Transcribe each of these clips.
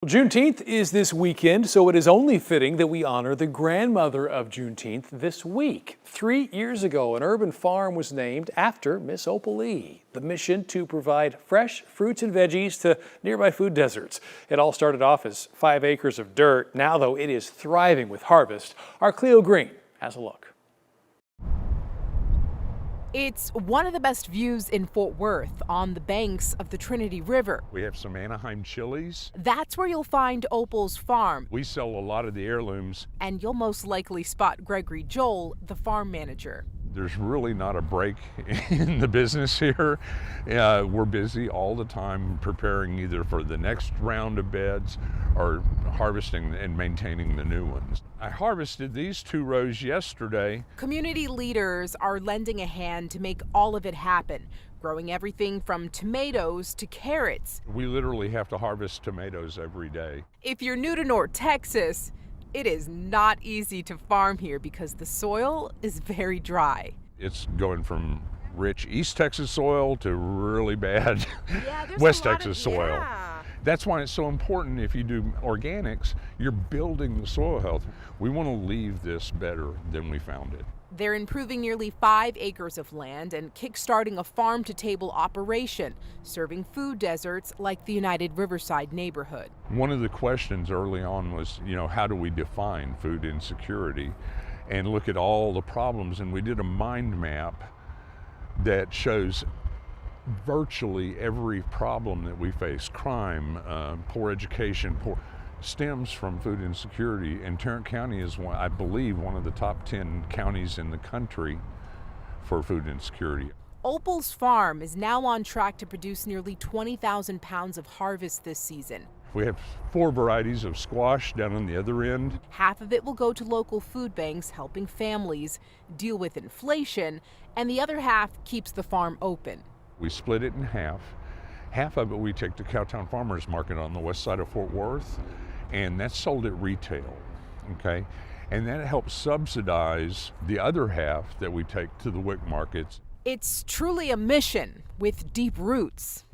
Juneteenth is this weekend, so it is only fitting that we honor the grandmother of Juneteenth this week. 3 years ago, an urban farm was named after Miss Opal Lee. The mission to provide fresh fruits and veggies to nearby food deserts. It all started off as 5 acres of dirt. Now, though, it is thriving with harvest. Our Cleo Green has a look. It's one of the best views in Fort Worth on the banks of the Trinity River. We have some Anaheim chilies. That's where you'll find Opal's Farm. We sell a lot of the heirlooms. And you'll most likely spot Gregory Joel, the farm manager. There's really not a break in the business here. We're busy all the time preparing either for the next round of beds or harvesting and maintaining the new ones. I harvested these 2 rows yesterday. Community leaders are lending a hand to make all of it happen, growing everything from tomatoes to carrots. We literally have to harvest tomatoes every day. If you're new to North Texas, it is not easy to farm here because the soil is very dry. It's going from rich East Texas soil to really bad West Texas soil. Yeah. That's why it's so important if you do organics, you're building the soil health. We want to leave this better than we found it. They're improving nearly 5 acres of land and kickstarting a farm-to-table operation, serving food deserts like the United Riverside neighborhood. One of the questions early on was, how do we define food insecurity and look at all the problems? And we did a mind map that shows virtually every problem that we face. Crime, poor education, stems from food insecurity, and Tarrant County is, I believe, one of the top 10 counties in the country for food insecurity. Opal's Farm is now on track to produce nearly 20,000 pounds of harvest this season. We have 4 varieties of squash down on the other end. Half of it will go to local food banks, helping families deal with inflation, and the other half keeps the farm open. We split it in half. Half of it we take to Cowtown Farmers Market on the west side of Fort Worth, and that's sold at retail, okay? And that helps subsidize the other half that we take to the WIC markets. It's truly a mission with deep roots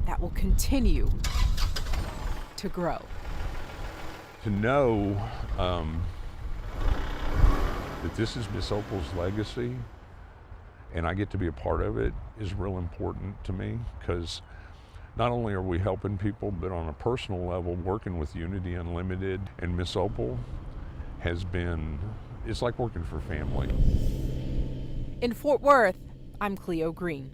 that will continue to grow. To know that this is Miss Opal's legacy and I get to be a part of it is real important to me, because not only are we helping people, but on a personal level, working with Unity Unlimited and Miss Opal it's like working for family. In Fort Worth, I'm Cleo Green.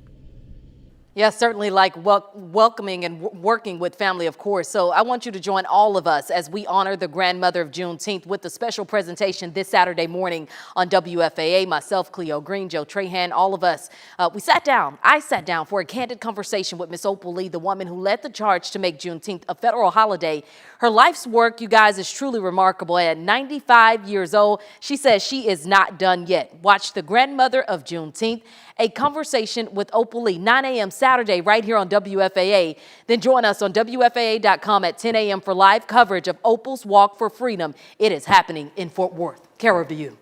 Yes, certainly like welcoming and working with family, of course. So I want you to join all of us as we honor the grandmother of Juneteenth with a special presentation this Saturday morning on WFAA. Myself, Cleo Green, Joe Trahan, all of us. I sat down for a candid conversation with Miss Opal Lee, the woman who led the charge to make Juneteenth a federal holiday. Her life's work, you guys, is truly remarkable. At 95 years old, she says she is not done yet. Watch the grandmother of Juneteenth, a conversation with Opal Lee, 9 a.m. Saturday right here on WFAA. Then join us on WFAA.com at 10 a.m. for live coverage of Opal's Walk for Freedom. It is happening in Fort Worth. Care of you.